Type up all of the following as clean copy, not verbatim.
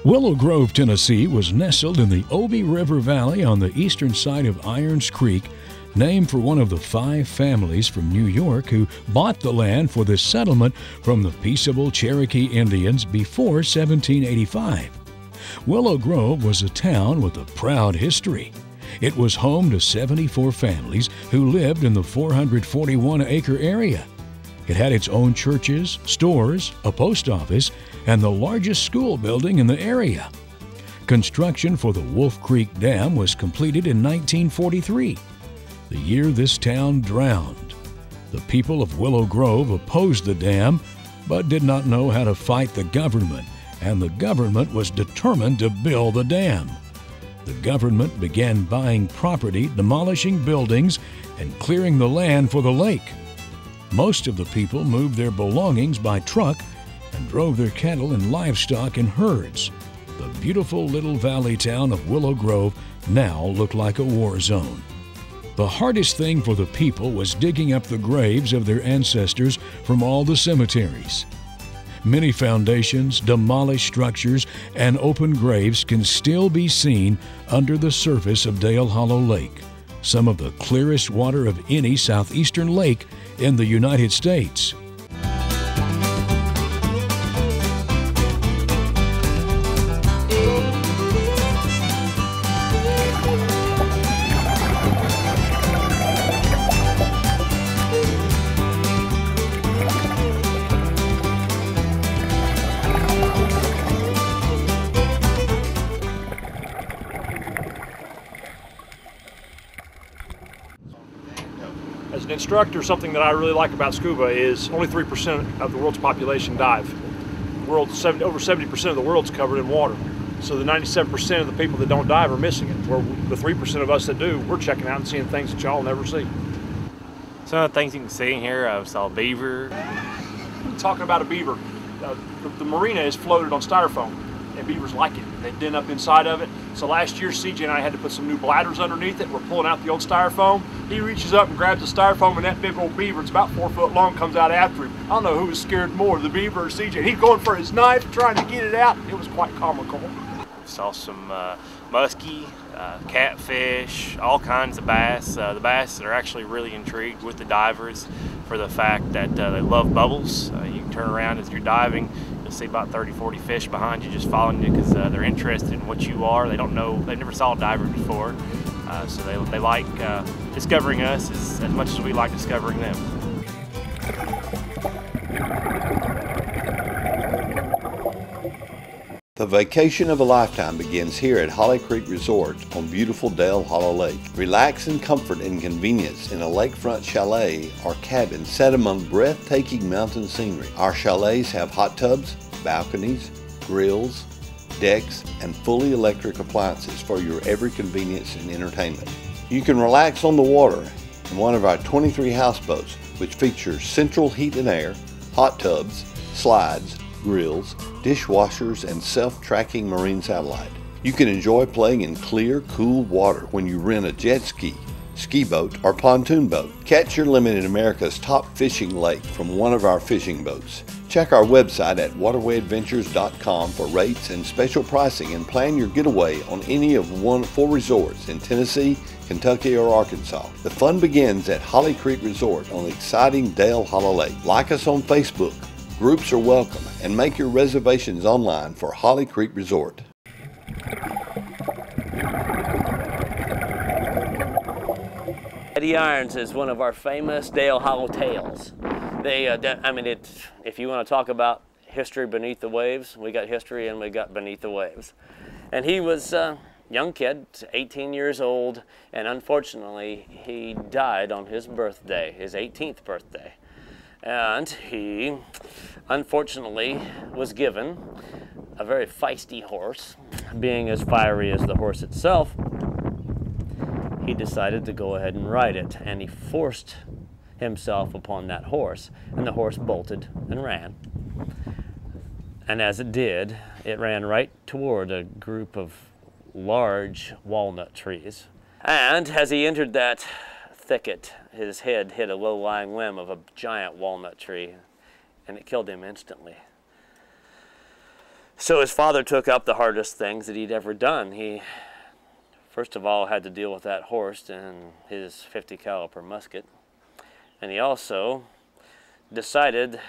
Willow Grove, Tennessee was nestled in the Obi River Valley on the eastern side of Irons Creek, named for one of the 5 families from New York who bought the land for this settlement from the peaceable Cherokee Indians before 1785. Willow Grove was a town with a proud history. It was home to 74 families who lived in the 441-acre area. It had its own churches, stores, a post office, and the largest school building in the area. Construction for the Wolf Creek Dam was completed in 1943, the year this town drowned. The people of Willow Grove opposed the dam, but did not know how to fight the government, and the government was determined to build the dam. The government began buying property, demolishing buildings, and clearing the land for the lake. Most of the people moved their belongings by truck and drove their cattle and livestock in herds. The beautiful little valley town of Willow Grove now looked like a war zone. The hardest thing for the people was digging up the graves of their ancestors from all the cemeteries. Many foundations, demolished structures, and open graves can still be seen under the surface of Dale Hollow Lake, some of the clearest water of any southeastern lake in the United States. As an instructor, something that I really like about scuba is only 3% of the world's population dive. Over 70% of the world's covered in water. So the 97% of the people that don't dive are missing it. Where the 3% of us that do, we're checking out and seeing things that y'all never see. Some of the things you can see in here, I saw a beaver. Talking about a beaver, the marina is floated on styrofoam, and beavers like it. They den up inside of it. So last year, CJ and I had to put some new bladders underneath it. We're pulling out the old styrofoam. He reaches up and grabs the styrofoam, and that big old beaver, it's about 4 foot long, comes out after him. I don't know who was scared more, the beaver or CJ. He's going for his knife, trying to get it out. It was quite comical. Saw some muskie, catfish, all kinds of bass. The bass are actually really intrigued with the divers for the fact that they love bubbles. You can turn around as you're diving, you'll see about 30-40 fish behind you just following you because they're interested in what you are. They don't know, they've never saw a diver before, so they like discovering us as much as we like discovering them. The vacation of a lifetime begins here at Holly Creek Resort on beautiful Dale Hollow Lake. Relax in comfort and convenience in a lakefront chalet or cabin set among breathtaking mountain scenery. Our chalets have hot tubs, balconies, grills, decks, and fully electric appliances for your every convenience and entertainment. You can relax on the water in one of our 23 houseboats, which features central heat and air, hot tubs, slides, grills, dishwashers, and self-tracking marine satellite. You can enjoy playing in clear, cool water when you rent a jet ski, ski boat, or pontoon boat. Catch your limit in America's top fishing lake from one of our fishing boats. Check our website at waterwayadventures.com for rates and special pricing, and plan your getaway on any of 4 resorts in Tennessee, Kentucky, or Arkansas. The fun begins at Holly Creek Resort on the exciting Dale Hollow Lake. Like us on Facebook. Groups are welcome, and make your reservations online for Holly Creek Resort. Eddie Irons is one of our famous Dale Hollow tales. If you want to talk about history beneath the waves, we got history and we got beneath the waves. And he was a young kid, 18 years old, and unfortunately he died on his birthday, his 18th birthday. And he, unfortunately, was given a very feisty horse. Being as fiery as the horse itself, he decided to go ahead and ride it, and he forced himself upon that horse, and the horse bolted and ran. And as it did, it ran right toward a group of large walnut trees. And as he entered that thicket, his head hit a low-lying limb of a giant walnut tree, and it killed him instantly. So his father took up the hardest things that he'd ever done. He, first of all, had to deal with that horse and his .50 caliber musket. And he also decided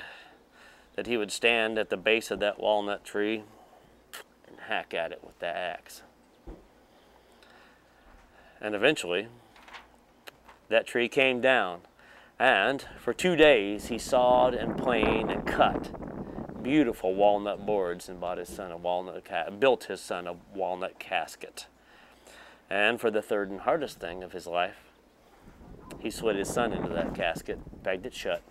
that he would stand at the base of that walnut tree and hack at it with that axe. And eventually, that tree came down, and for 2 days he sawed and planed and cut beautiful walnut boards and built his son a walnut casket. And for the third and hardest thing of his life, he slid his son into that casket, pegged it shut,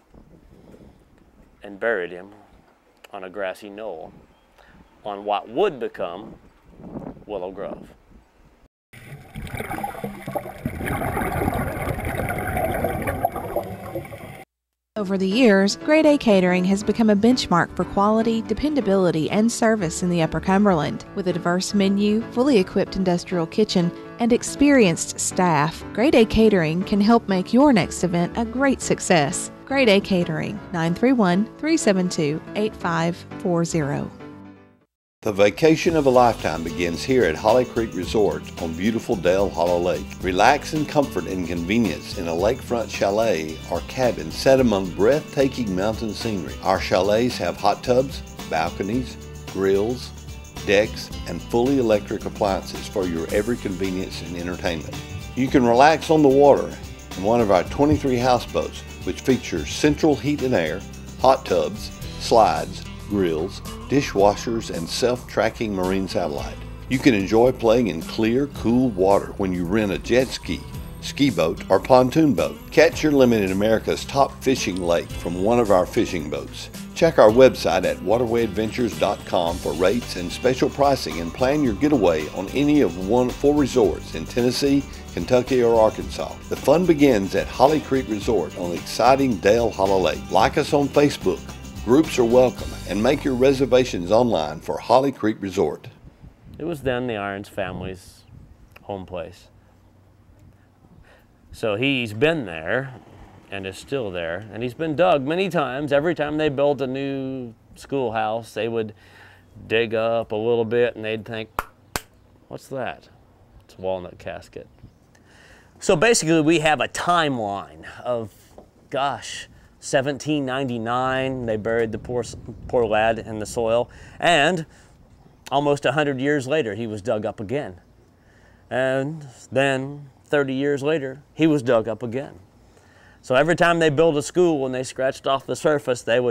and buried him on a grassy knoll on what would become Willow Grove. Over the years, Grade A Catering has become a benchmark for quality, dependability, and service in the Upper Cumberland. With a diverse menu, fully equipped industrial kitchen, and experienced staff, Grade A Catering can help make your next event a great success. Grade A Catering, 931-372-8540. The vacation of a lifetime begins here at Holly Creek Resort on beautiful Dale Hollow Lake. Relax in comfort and convenience in a lakefront chalet or cabin set among breathtaking mountain scenery. Our chalets have hot tubs, balconies, grills, decks, and fully electric appliances for your every convenience and entertainment. You can relax on the water in one of our 23 houseboats, which features central heat and air, hot tubs, slides, grills, dishwashers, and self-tracking marine satellite. You can enjoy playing in clear, cool water when you rent a jet ski, ski boat, or pontoon boat. Catch your limit in America's top fishing lake from one of our fishing boats. Check our website at waterwayadventures.com for rates and special pricing, and plan your getaway on any of 4 resorts in Tennessee, Kentucky, or Arkansas. The fun begins at Holly Creek Resort on the exciting Dale Hollow Lake. Like us on Facebook. Groups are welcome, and make your reservations online for Holly Creek Resort. It was then the Irons family's home place. So he's been there and is still there, and he's been dug many times. Every time they built a new schoolhouse, they would dig up a little bit and they'd think, what's that? It's a walnut casket. So basically we have a timeline of, gosh, 1799, they buried the poor lad in the soil, and almost 100 years later, he was dug up again. And then 30 years later, he was dug up again. So every time they built a school and they scratched off the surface, there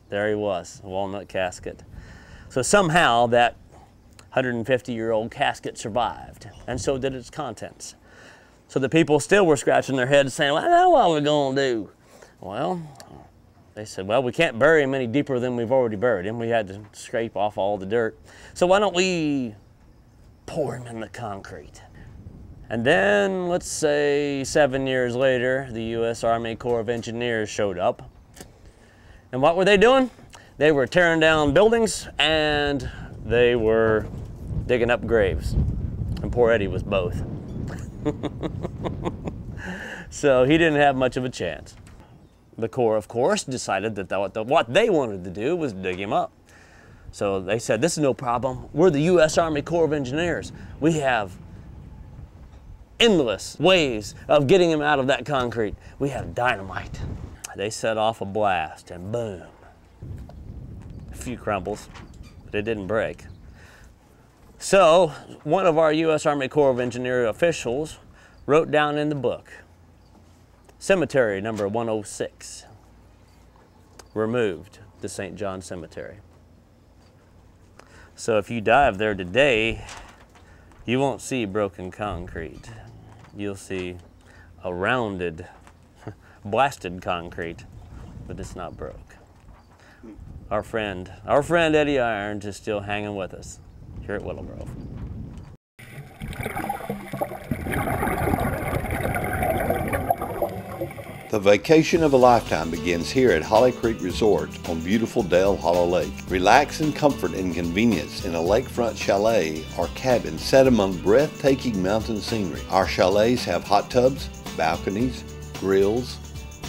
he was, a walnut casket. So somehow that 150-year-old casket survived, and so did its contents. So the people still were scratching their heads saying, well, what are we going to do? Well, they said, well, we can't bury him any deeper than we've already buried him. We had to scrape off all the dirt. So why don't we pour him in the concrete? And then, let's say 7 years later, the U.S. Army Corps of Engineers showed up. And what were they doing? They were tearing down buildings and they were digging up graves. And poor Eddie was both. So he didn't have much of a chance. The Corps, of course, decided that what they wanted to do was dig him up. So they said, this is no problem. We're the U.S. Army Corps of Engineers. We have endless ways of getting him out of that concrete. We have dynamite. They set off a blast and boom. A few crumbles, but it didn't break. So one of our U.S. Army Corps of Engineers officials wrote down in the book, cemetery number 106, removed to St. John Cemetery. So if you dive there today, you won't see broken concrete. You'll see a rounded, blasted concrete, but it's not broke. Our friend Eddie Irons is still hanging with us here at Willow Grove. The vacation of a lifetime begins here at Holly Creek Resort on beautiful Dale Hollow Lake. Relax in comfort and convenience in a lakefront chalet or cabin set among breathtaking mountain scenery. Our chalets have hot tubs, balconies, grills,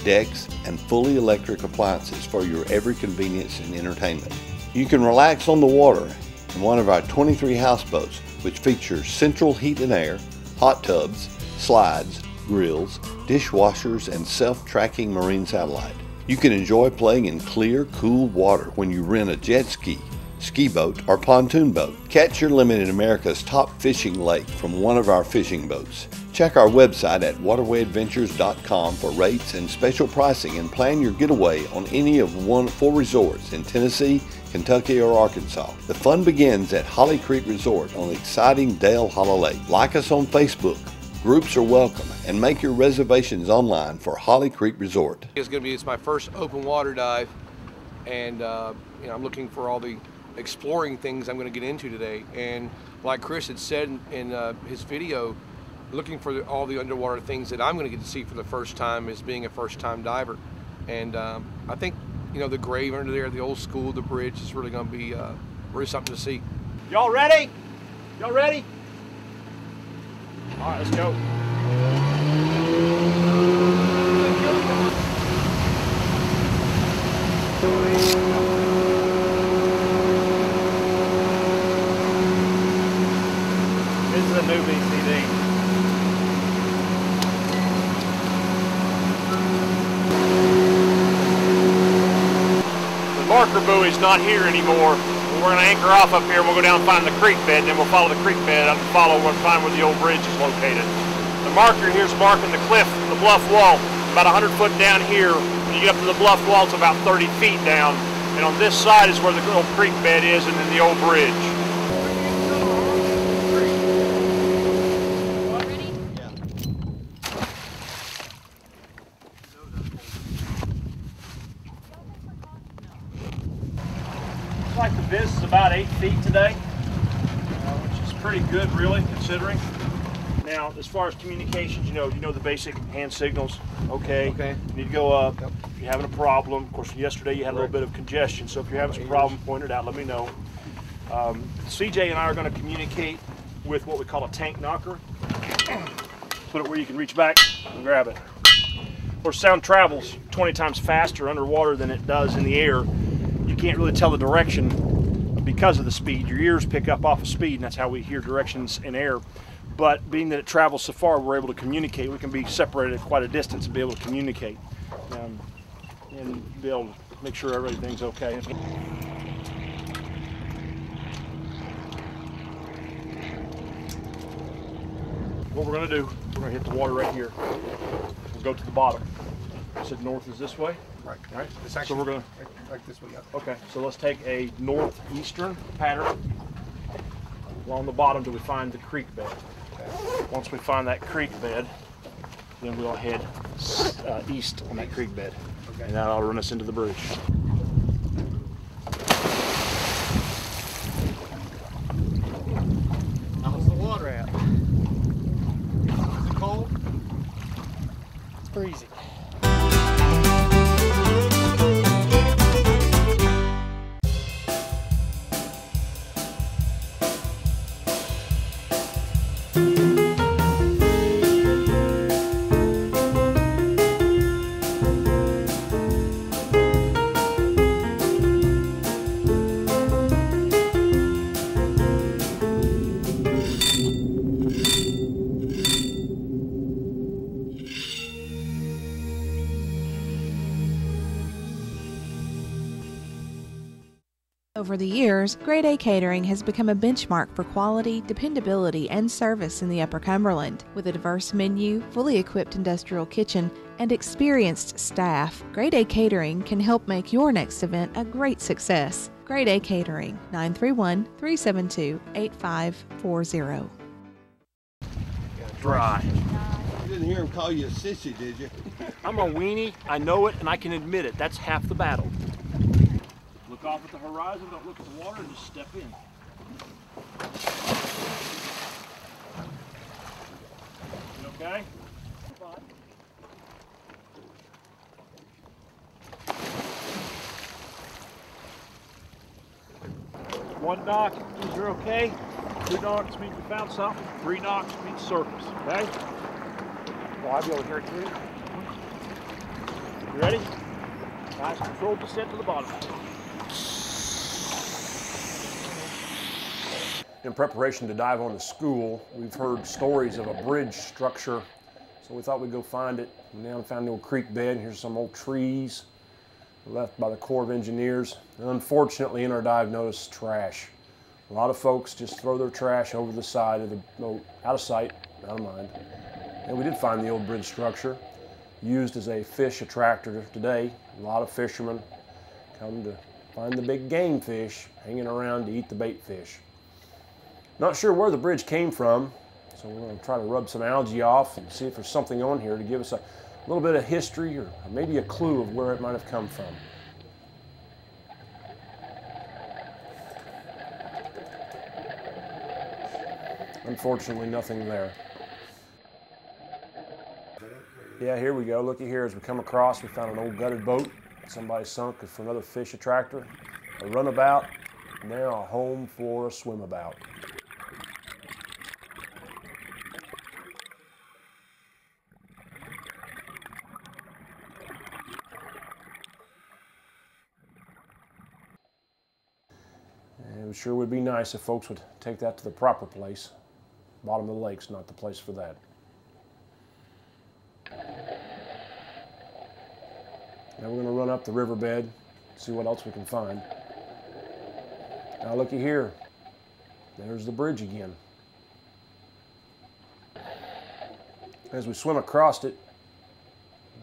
decks, and fully electric appliances for your every convenience and entertainment. You can relax on the water in one of our 23 houseboats, which features central heat and air, hot tubs, slides, grills, dishwashers, and self-tracking marine satellite. You can enjoy playing in clear, cool water when you rent a jet ski, ski boat, or pontoon boat. Catch your limit in America's top fishing lake from one of our fishing boats. Check our website at waterwayadventures.com for rates and special pricing, and plan your getaway on any of 4 resorts in Tennessee, Kentucky, or Arkansas. The fun begins at Holly Creek Resort on the exciting Dale Hollow Lake. Like us on Facebook. Groups are welcome, and make your reservations online for Holly Creek Resort. It's my first open water dive, and I'm looking for all the exploring things I'm going to get into today. And like Chris had said in his video, looking for all the underwater things that I'm going to get to see for the first time as being a first-time diver. And I think the grave under there, the old school, the bridge is really going to be really something to see. Y'all ready? Y'all ready? All right, let's go. This is a new BCD. The marker buoy's not here anymore. We're going to anchor off up here, and we'll go down and find the creek bed, and then we'll follow the creek bed up and find where the old bridge is located. The marker here is marking the cliff, the bluff wall, about 100 foot down here. When you get up to the bluff wall, it's about 30 feet down. And on this side is where the old creek bed is, and then the old bridge. Like the viz is about 8 feet today, which is pretty good, really, considering. Now, as far as communications, you know the basic hand signals. Okay. You need to go up. Yep. If you're having a problem, of course, yesterday you had a little bit of congestion, so if you're having some problem, point it out. Let me know. CJ and I are going to communicate with what we call a tank knocker. Put it where you can reach back and grab it. Of course, sound travels 20 times faster underwater than it does in the air. You can't really tell the direction because of the speed. Your ears pick up off of speed, and that's how we hear directions in air. But being that it travels so far, we're able to communicate. We can be separated at quite a distance and be able to communicate and be able to make sure everything's okay. What we're going to do, we're going to hit the water right here. We'll go to the bottom. I said north is this way? Right. All right. So we're going to... Like this way, yeah. Okay, so let's take a northeastern pattern along the bottom till we find the creek bed. Okay. Once we find that creek bed, then we'll head east on that creek bed. Okay. And that'll run us into the bridge. How's the water at? Is it cold? It's freezing. Over the years, Grade A Catering has become a benchmark for quality, dependability, and service in the Upper Cumberland. With a diverse menu, fully equipped industrial kitchen, and experienced staff, Grade A Catering can help make your next event a great success. Grade A Catering, 931-372-8540. Dry. You didn't hear him call you a sissy, did you? I'm a weenie, I know it, and I can admit it. That's half the battle. Look off at the horizon, don't look at the water, and just step in. You okay? One knock means you're okay. 2 knocks means you found something. 3 knocks means surface, okay? Well, I'll be able to hear it too. You ready? Nice controlled descent to the bottom. In preparation to dive on the school, we've heard stories of a bridge structure, so we thought we'd go find it. Went down and found the old creek bed, and here's some old trees left by the Corps of Engineers. And unfortunately, in our dive, noticed trash. A lot of folks just throw their trash over the side of the boat, out of sight, out of mind. And we did find the old bridge structure, used as a fish attractor today. A lot of fishermen come to find the big game fish hanging around to eat the bait fish. Not sure where the bridge came from, so we're going to try to rub some algae off and see if there's something on here to give us a little bit of history or maybe a clue of where it might have come from. Unfortunately, nothing there. Yeah, here we go. Looky here, as we come across, we found an old gutted boat. Somebody sunk it for another fish attractor, a runabout, now a home for a swimabout. And it sure would be nice if folks would take that to the proper place. Bottom of the lake's not the place for that. Now we're going to run up the riverbed, see what else we can find. Now looky here, there's the bridge again. As we swim across it,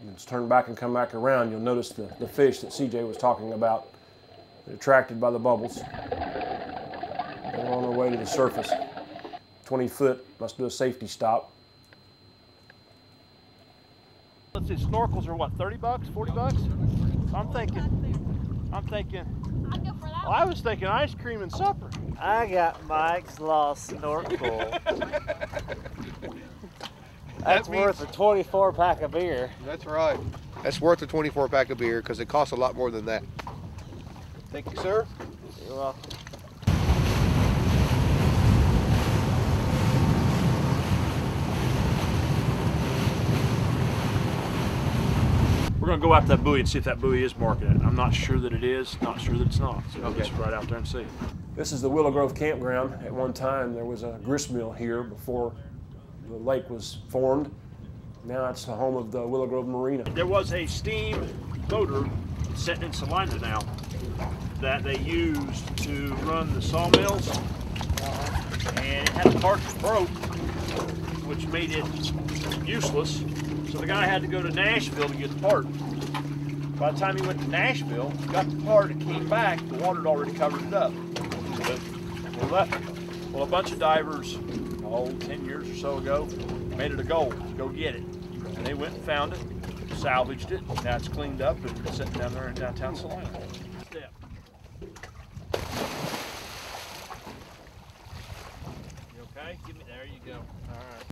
let's turn back and come back around, you'll notice the fish that CJ was talking about. They're attracted by the bubbles. They're on their way to the surface. 20 foot, must do a safety stop. Let's see, snorkels are what, 30 bucks, 40 bucks? I'm thinking, I'd go for that. well, I was thinking ice cream and supper. I got Mike's Lost Snorkel. That's worth a 24 pack of beer. That's right. That's worth a 24 pack of beer because it costs a lot more than that. Thank you, sir. You're welcome. We're going to go out to that buoy and see if that buoy is marking it. I'm not sure that it is, not sure that it's not. So we'll just right out there and see. This is the Willow Grove campground. At one time there was a grist mill here before the lake was formed. Now it's the home of the Willow Grove Marina. There was a steam motor sitting in Salina now that they used to run the sawmills, and it had a part that broke, which made it useless. So the guy had to go to Nashville to get the part. By the time he went to Nashville, got the part and came back, the water had already covered it up. So they left it. Well, a bunch of divers, 10 years or so ago, made it a goal to go get it. And they went and found it, salvaged it. Now it's cleaned up and it's sitting down there in downtown Salina. Step. You okay? Give me, there you go. All right.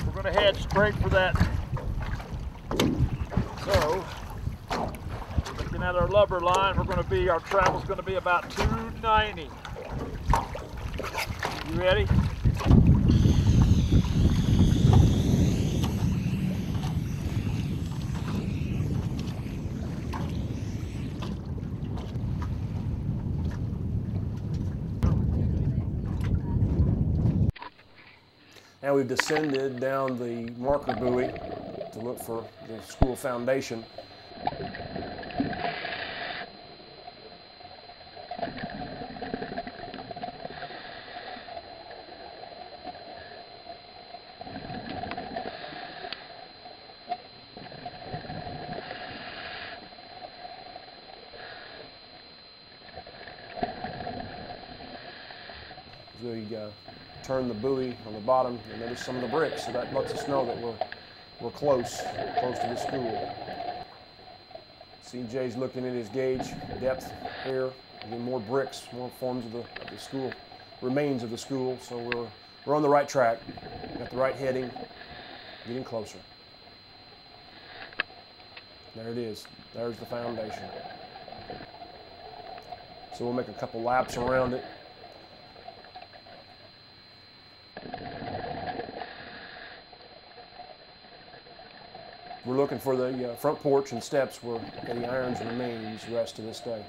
We're going to head straight for that. So, looking at our lubber line, our travel's going to be about 290. You ready? Now we've descended down the marker buoy to look for the school foundation. We turn the buoy on the bottom and notice some of the bricks, so that lets us know that we're close to the school. CJ's looking at his gauge depth here. Again, more bricks, more forms of the school, remains of the school. So we're on the right track. Got the right heading, getting closer. There it is. There's the foundation. So we'll make a couple laps around it. We're looking for the front porch and steps where Eddie Irons' remains rest to this day.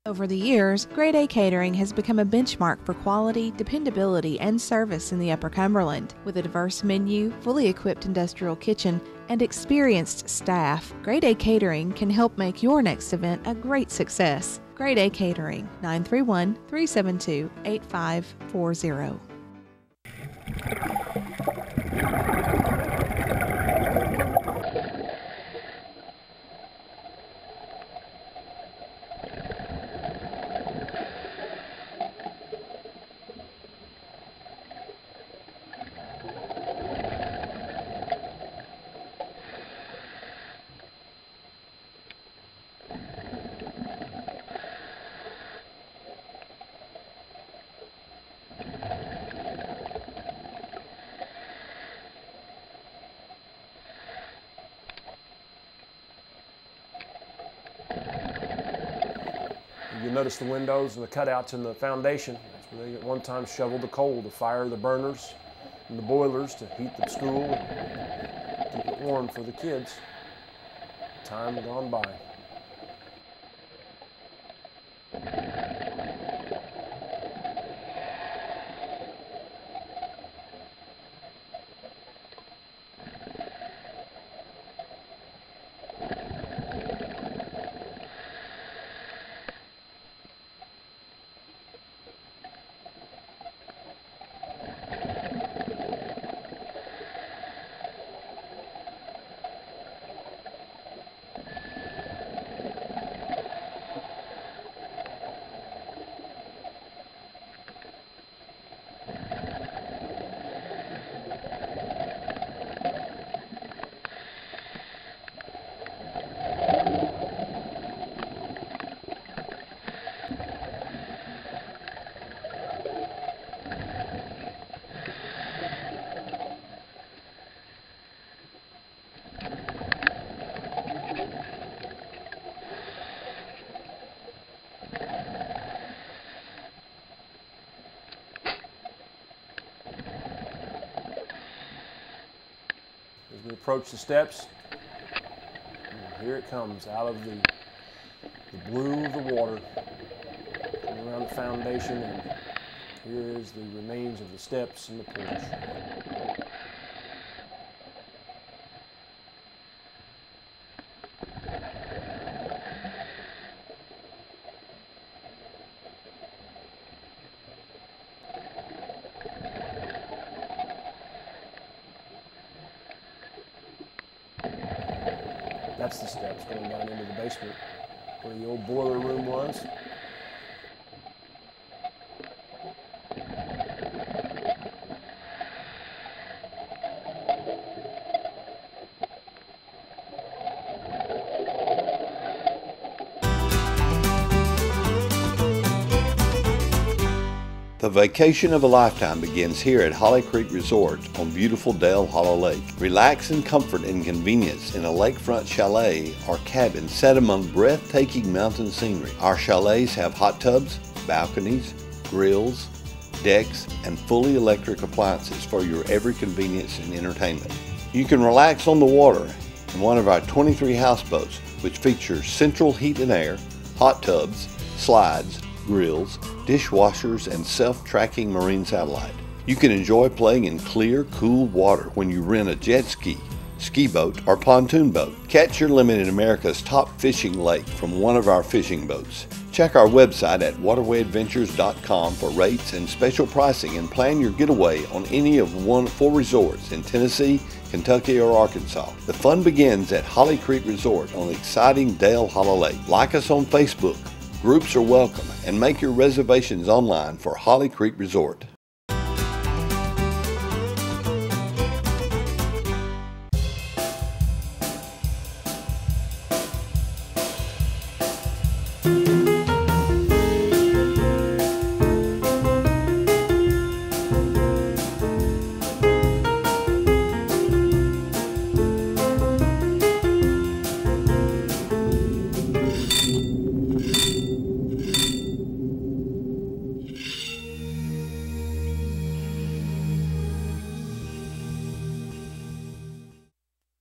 Over the years, Grade A Catering has become a benchmark for quality, dependability, and service in the Upper Cumberland. With a diverse menu, fully equipped industrial kitchen, and experienced staff, Grade A Catering can help make your next event a great success. Grade A Catering, 931-372-8540. You notice the windows and the cutouts in the foundation. That's where they at one time shoveled the coal to fire the burners and the boilers to heat the school and keep it warm for the kids. Time gone by. As we approach the steps, and here it comes out of the blue of the water, coming around the foundation, and here is the remains of the steps and the porch. That's the steps going down into the basement where the old boiler room was. The vacation of a lifetime begins here at Holly Creek Resort on beautiful Dale Hollow Lake. Relax in comfort and convenience in a lakefront chalet or cabin set among breathtaking mountain scenery. Our chalets have hot tubs, balconies, grills, decks, and fully electric appliances for your every convenience and entertainment. You can relax on the water in one of our 23 houseboats, which features central heat and air, hot tubs, slides, grills, dishwashers, and self-tracking marine satellite. You can enjoy playing in clear, cool water when you rent a jet ski, ski boat, or pontoon boat. Catch your limit in America's top fishing lake from one of our fishing boats. Check our website at waterwayadventures.com for rates and special pricing and plan your getaway on any of 4 resorts in Tennessee, Kentucky, or Arkansas. The fun begins at Holly Creek Resort on the exciting Dale Hollow Lake. Like us on Facebook. Groups are welcome, and make your reservations online for Holly Creek Resort.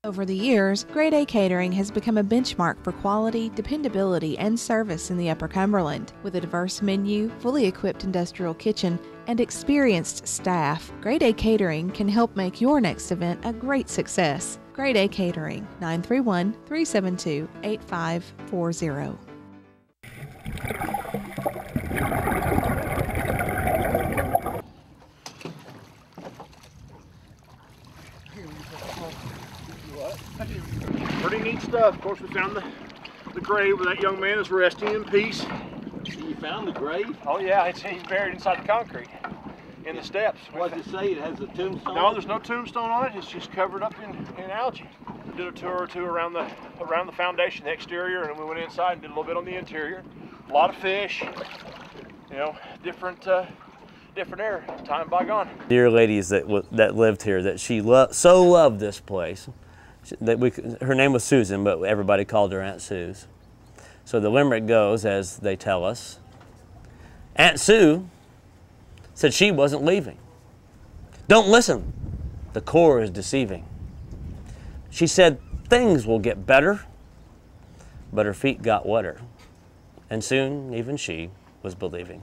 Over the years, Grade A Catering has become a benchmark for quality, dependability, and service in the Upper Cumberland. With a diverse menu, fully equipped industrial kitchen, and experienced staff, Grade A Catering can help make your next event a great success. Grade A Catering, 931-372-8540. Pretty neat stuff. Of course, we found the grave where that young man is resting in peace. You found the grave? Oh yeah, he's buried inside the concrete in the steps. What does it say? It has a tombstone? No, there's no tombstone on it. It's just covered up in algae. We did a tour or two around the foundation, the exterior, and we went inside and did a little bit on the interior. A lot of fish, you know, different era, time bygone. Dear ladies that lived here, that she so loved this place. Her name was Susan, but everybody called her Aunt Suze. So the limerick goes, as they tell us, Aunt Sue said she wasn't leaving. Don't listen, the Corps is deceiving. She said things will get better, but her feet got wetter, and soon even she was believing.